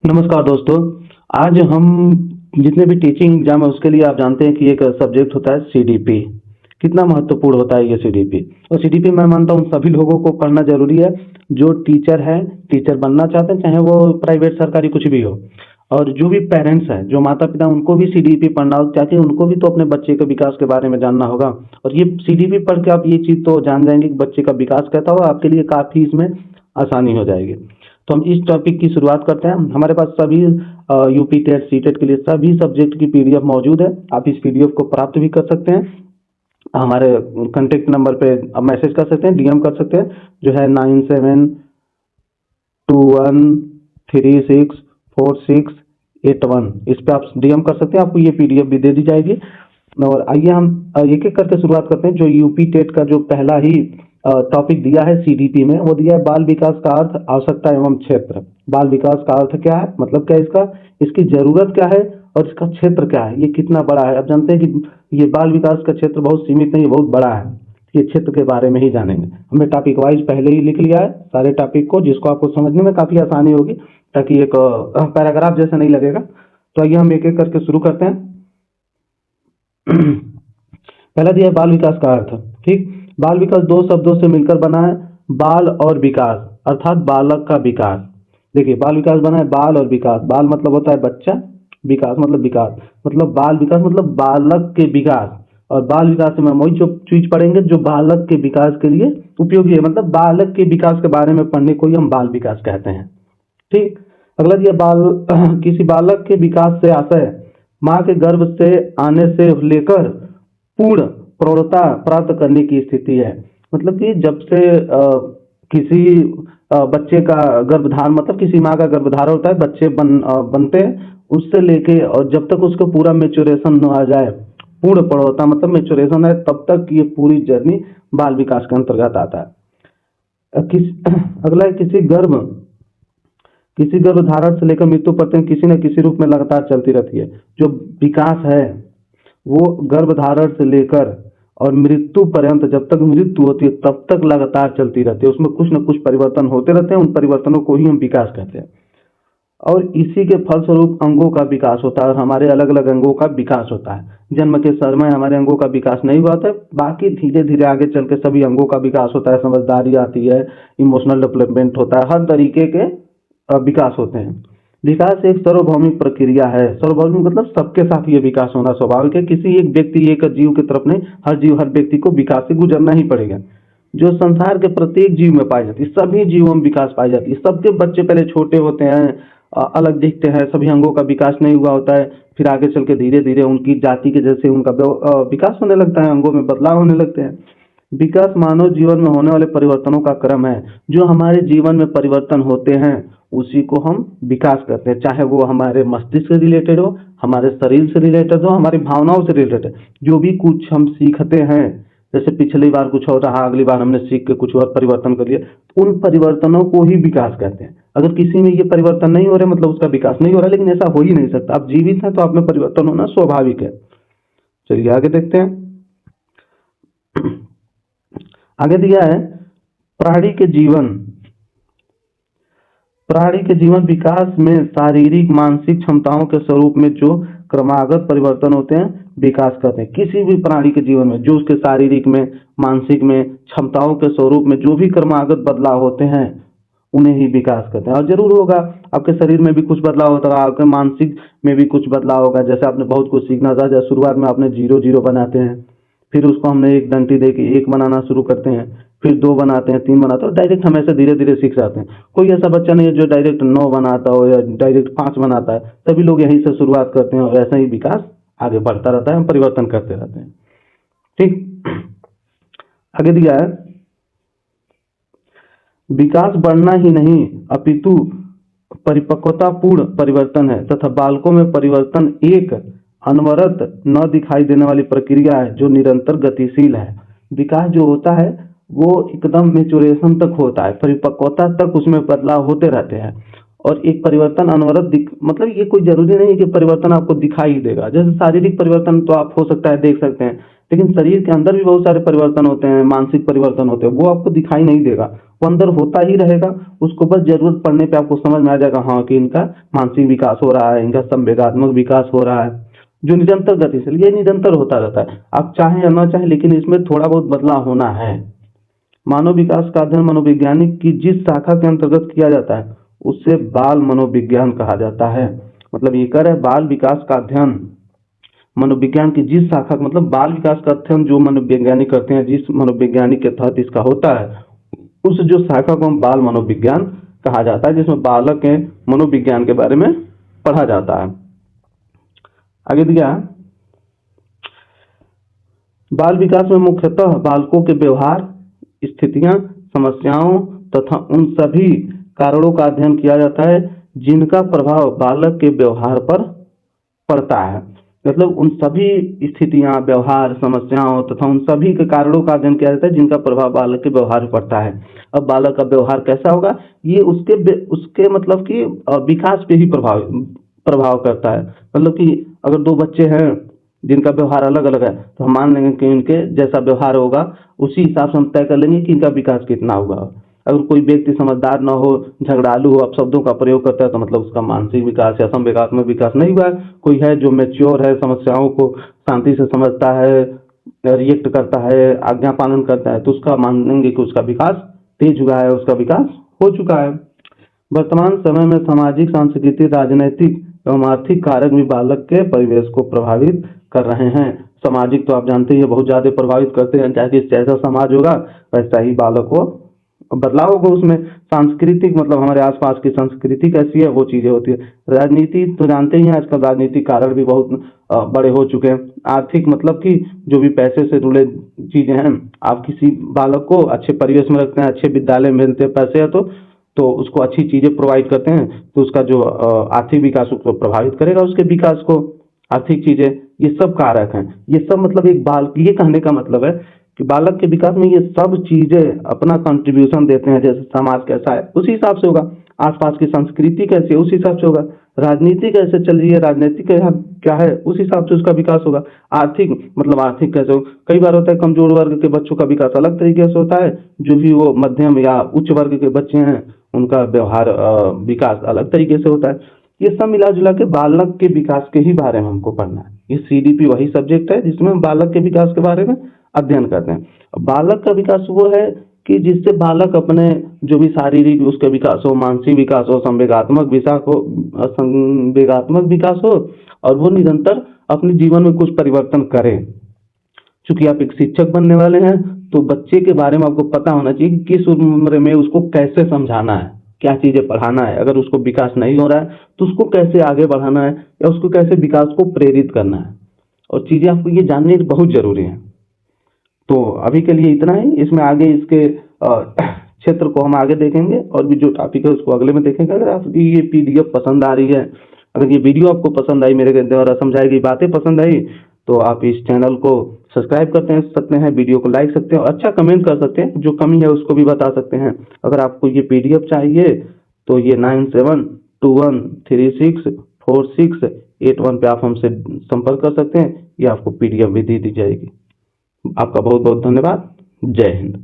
नमस्कार दोस्तों। आज हम जितने भी टीचिंग एग्जाम है उसके लिए आप जानते हैं कि एक सब्जेक्ट होता है सीडीपी। कितना महत्वपूर्ण होता है ये सीडीपी। और सीडीपी मैं मानता हूँ सभी लोगों को पढ़ना जरूरी है। जो टीचर है, टीचर बनना चाहते हैं, चाहे वो प्राइवेट सरकारी कुछ भी हो। और जो भी पेरेंट्स हैं, जो माता पिता, उनको भी सीडीपी पढ़ना हो, ताकि उनको भी तो अपने बच्चे के विकास के बारे में जानना होगा। और ये सीडीपी पढ़ के आप ये चीज़ तो जान जाएंगे कि बच्चे का विकास कैसा होगा। आपके लिए काफ़ी इसमें आसानी हो जाएगी। तो हम इस टॉपिक की शुरुआत करते हैं। हमारे पास सभी यूपी टेट सी टेट के लिए सभी सब्जेक्ट की पीडीएफ मौजूद है। आप इस पीडीएफ को प्राप्त भी कर सकते हैं। हमारे कॉन्टेक्ट नंबर पे आप मैसेज कर सकते हैं, डीएम कर सकते हैं, जो है 9721364681। इस पे आप डीएम कर सकते हैं, आपको ये पीडीएफ भी दे दी जाएगी। और आइए हम एक एक करके शुरुआत करते हैं। जो यूपी टेट का जो पहला ही टॉपिक दिया है सीडीपी में, वो दिया है बाल विकास का अर्थ, आवश्यकता एवं क्षेत्र। बाल विकास का अर्थ क्या है, मतलब क्या है इसका, इसकी जरूरत क्या है और इसका क्षेत्र क्या है, ये कितना बड़ा है। आप जानते हैं कि ये बाल विकास का क्षेत्र बहुत सीमित नहीं, बहुत बड़ा है। ये क्षेत्र के बारे में ही जानेंगे। हमने टॉपिक वाइज पहले ही लिख लिया है सारे टॉपिक को, जिसको आपको समझने में काफी आसानी होगी, ताकि एक पैराग्राफ जैसा नहीं लगेगा। तो आइए हम एक एक करके शुरू करते हैं। पहला दिया है बाल विकास का अर्थ। ठीक, बाल विकास दो शब्दों से मिलकर बना है, बाल और विकास, अर्थात बालक का विकास। देखिए, बाल विकास बना है बाल और विकास। बाल मतलब होता है बच्चा, विकास मतलब विकास, मतलब बाल विकास मतलब बालक के विकास। और बाल विकास में हम वही जो चीज पढ़ेंगे जो बालक के विकास के लिए उपयोगी है, मतलब बालक के विकास के बारे में पढ़ने को ही हम बाल विकास कहते हैं। ठीक, अगला दिया बाल किसी बालक के विकास से आशय माँ के गर्भ से आने से लेकर पूर्ण प्रौढ़ता प्राप्त करने की स्थिति है। मतलब कि जब से किसी बच्चे का गर्भधारण, मतलब किसी माँ का गर्भधारण होता है, बच्चे बनते हैं, उससे लेके और जब तक उसको पूरा मेचुरेशन आ जाए, पूर्ण प्रौढ़ता मतलब मेचुरेशन है, तब तक ये पूरी जर्नी बाल विकास के अंतर्गत आता है। अगला है किसी गर्भधारण से लेकर मृत्यु पर्यंत किसी न किसी रूप में लगातार चलती रहती है। जो विकास है वो गर्भधारण से लेकर और मृत्यु पर्यंत, जब तक मृत्यु होती है तब तक लगातार चलती रहती है। उसमें कुछ न कुछ परिवर्तन होते रहते हैं, उन परिवर्तनों को ही हम विकास कहते हैं। और इसी के फलस्वरूप अंगों का विकास होता है, और हमारे अलग अलग अंगों का विकास होता है। जन्म के समय हमारे अंगों का विकास नहीं हुआ था, बाकी धीरे धीरे आगे चल के सभी अंगों का विकास होता है। समझदारी आती है, इमोशनल डेवलपमेंट होता है, हर तरीके के विकास होते हैं। विकास एक सार्वभौमिक प्रक्रिया है। सार्वभौमिक मतलब सबके साथ ये विकास होना स्वाभाविक है। किसी एक व्यक्ति, एक जीव की तरफ नहीं, हर जीव, हर व्यक्ति को विकास से गुजरना ही पड़ेगा। जो संसार के प्रत्येक जीव में पाई जाती है, सभी जीवों में विकास पाई जाती है। सबके बच्चे पहले छोटे होते हैं, अलग दिखते हैं, सभी अंगों का विकास नहीं हुआ होता है। फिर आगे चल के धीरे धीरे उनकी जाति के जैसे उनका विकास होने लगता है, अंगों में बदलाव होने लगते हैं। विकास मानव जीवन में होने वाले परिवर्तनों का क्रम है। जो हमारे जीवन में परिवर्तन होते हैं उसी को हम विकास कहते हैं, चाहे वो हमारे मस्तिष्क से रिलेटेड हो, हमारे शरीर से रिलेटेड हो, हमारी भावनाओं से रिलेटेड। जो भी कुछ हम सीखते हैं, जैसे पिछली बार कुछ और रहा, अगली बार हमने सीख के कुछ और परिवर्तन कर लिया, उन परिवर्तनों को ही विकास कहते हैं। अगर किसी में ये परिवर्तन नहीं हो रहे, मतलब उसका विकास नहीं हो रहा, लेकिन ऐसा हो ही नहीं सकता। आप जीवित हैं तो आप में परिवर्तन होना स्वाभाविक है। चलिए आगे देखते हैं। आगे दिया है प्राणी के जीवन विकास में शारीरिक मानसिक क्षमताओं के स्वरूप में जो क्रमागत परिवर्तन होते हैं विकास कहते हैं। किसी भी प्राणी के जीवन में जो उसके शारीरिक में, मानसिक में, क्षमताओं के स्वरूप में जो भी क्रमागत बदलाव होते हैं उन्हें ही विकास कहते हैं। और जरूर होगा, आपके शरीर में भी कुछ बदलाव होता है, आपके मानसिक में भी कुछ बदलाव होगा। जैसे आपने बहुत कुछ सीखना था, जैसे शुरुआत में आपने 0 0 बनाते हैं, फिर उसको हमने एक डंटी दे के 1 बनाना शुरू करते हैं, फिर 2 बनाते हैं, 3 बनाते हैं, डायरेक्ट हम ऐसे धीरे धीरे सीख जाते हैं। कोई ऐसा बच्चा नहीं है जो डायरेक्ट 9 बनाता हो या डायरेक्ट 5 बनाता है। सभी लोग यहीं से शुरुआत करते हैं और ऐसा ही विकास आगे बढ़ता रहता है, हम परिवर्तन करते रहते हैं। ठीक, आगे दिया है विकास बढ़ना ही नहीं अपितु परिपक्वता पूर्ण परिवर्तन है, तथा बालकों में परिवर्तन एक अनवरत न दिखाई देने वाली प्रक्रिया है जो निरंतर गतिशील है। विकास जो होता है वो एकदम मेचुरेशन तक होता है, परिपक्वता तक उसमें बदलाव होते रहते हैं। और एक परिवर्तन अनवरत मतलब ये कोई जरूरी नहीं है कि परिवर्तन आपको दिखाई ही देगा। जैसे शारीरिक परिवर्तन तो आप हो सकता है देख सकते हैं, लेकिन शरीर के अंदर भी बहुत सारे परिवर्तन होते हैं, मानसिक परिवर्तन होते हैं, वो आपको दिखाई नहीं देगा। वो अंदर होता ही रहेगा, उसको बस जरूरत पड़ने पे आपको समझ में आ जाएगा हाँ कि इनका मानसिक विकास हो रहा है, इनका संवेगात्मक विकास हो रहा है, जो निरंतर गति से, ये निरंतर होता रहता है, आप चाहें या ना चाहें, लेकिन इसमें थोड़ा बहुत बदलाव होना है। मानव विकास का अध्ययन मनोवैज्ञानिक की जिस शाखा के अंतर्गत किया जाता है उससे बाल मनोविज्ञान कहा जाता है। मतलब ये कर है बाल विकास का अध्ययन मनोविज्ञान की जिस शाखा, मतलब बाल विकास का अध्ययन जो मनोवैज्ञानिक करते हैं, जिस मनोवैज्ञानिक के तहत इसका होता है, उस जो शाखा को हम बाल मनोविज्ञान कहा जाता है, जिसमें बालक के मनोविज्ञान के बारे में पढ़ा जाता है। आगे दिया, बाल विकास में मुख्यतः बालकों के व्यवहार, स्थितियां, समस्याओं तथा उन सभी कारणों का अध्ययन किया जाता है जिनका प्रभाव बालक के व्यवहार पर पड़ता है। मतलब उन सभी स्थितियां, व्यवहार, समस्याओं तथा उन सभी के कारणों का अध्ययन किया जाता है जिनका प्रभाव बालक के व्यवहार पर पड़ता है। अब बालक का व्यवहार कैसा होगा, ये उसके मतलब कि विकास पे ही प्रभाव करता है। मतलब कि अगर दो बच्चे हैं जिनका व्यवहार अलग अलग है, तो हम मान लेंगे कि इनके जैसा व्यवहार होगा उसी हिसाब से हम तय कर लेंगे कि इनका विकास कितना होगा। अगर कोई व्यक्ति समझदार न हो, झगड़ालू हो, अपशब्दों का प्रयोग करता है, तो मतलब उसका मानसिक विकास या संवेगात्मक विकास नहीं हुआ है। कोई है जो मैच्योर है, समस्याओं को शांति से समझता है, रिएक्ट करता है, आज्ञा पालन करता है, तो उसका मानेंगे कि उसका विकास तेज हुआ है, उसका विकास हो चुका है। वर्तमान समय में सामाजिक, सांस्कृतिक, राजनैतिक एवं आर्थिक कारक भी बालक के परिवेश को प्रभावित कर रहे हैं। सामाजिक तो आप जानते ही बहुत ज्यादा प्रभावित करते हैं, चाहे जैसा समाज होगा वैसा ही बालक को बदलाव होगा उसमें। सांस्कृतिक मतलब हमारे आसपास की संस्कृति कैसी है वो चीजें होती है। राजनीति तो जानते ही हैं, आजकल राजनीतिक कारण भी बहुत बड़े हो चुके हैं। आर्थिक मतलब कि जो भी पैसे से जुड़े चीजें हैं, आप किसी बालक को अच्छे परिवेश में रखते हैं, अच्छे विद्यालय में मिलते पैसे है तो उसको अच्छी चीजें प्रोवाइड करते हैं, तो उसका जो आर्थिक विकास उसको प्रभावित करेगा, उसके विकास को। आर्थिक चीजें ये सब कारक हैं, ये सब मतलब एक ये कहने का मतलब है कि बालक के विकास में ये सब चीजें अपना कंट्रीब्यूशन देते हैं। जैसे समाज कैसा है उसी हिसाब से होगा, आसपास की संस्कृति कैसी है उस हिसाब से होगा, राजनीति कैसे चल रही है, राजनीति क्या है उस हिसाब से उसका विकास होगा। आर्थिक मतलब आर्थिक कैसे हो, कई बार होता है कमजोर वर्ग के बच्चों का विकास अलग तरीके से होता है, जो भी वो मध्यम या उच्च वर्ग के बच्चे हैं उनका व्यवहार विकास अलग तरीके से होता है। ये सब मिला जुला के बालक के विकास के ही बारे में हमको पढ़ना है। ये सीडीपी वही सब्जेक्ट है जिसमें हम बालक के विकास के बारे में अध्ययन करते हैं। बालक का विकास वो है कि जिससे बालक अपने जो भी शारीरिक उसका विकास हो, मानसिक विकास हो, संवेगात्मक विकास हो, और वो निरंतर अपने जीवन में कुछ परिवर्तन करे। चूंकि आप एक शिक्षक बनने वाले हैं तो बच्चे के बारे में आपको पता होना चाहिए कि किस उम्र में उसको कैसे समझाना है, क्या चीजें पढ़ाना है। अगर उसको विकास नहीं हो रहा है तो उसको कैसे आगे बढ़ाना है या उसको कैसे विकास को प्रेरित करना है, और चीजें आपको ये जानने बहुत जरूरी है। तो अभी के लिए इतना ही, इसमें आगे इसके क्षेत्र को हम आगे देखेंगे, और भी जो टॉपिक है उसको अगले में देखेंगे। अगर आपकी ये पीडीएफ पसंद आ रही है, अगर ये वीडियो आपको पसंद आई, मेरे द्वारा समझाई गई बातें पसंद आई, तो आप इस चैनल को सब्सक्राइब सकते हैं, वीडियो को लाइक सकते हैं, और अच्छा कमेंट कर सकते हैं, जो कमी है उसको भी बता सकते हैं। अगर आपको ये पीडीएफ चाहिए तो ये 9721364681 पे आप हमसे संपर्क कर सकते हैं, ये आपको पीडीएफ भी दे दी जाएगी। आपका बहुत बहुत धन्यवाद। जय हिंद।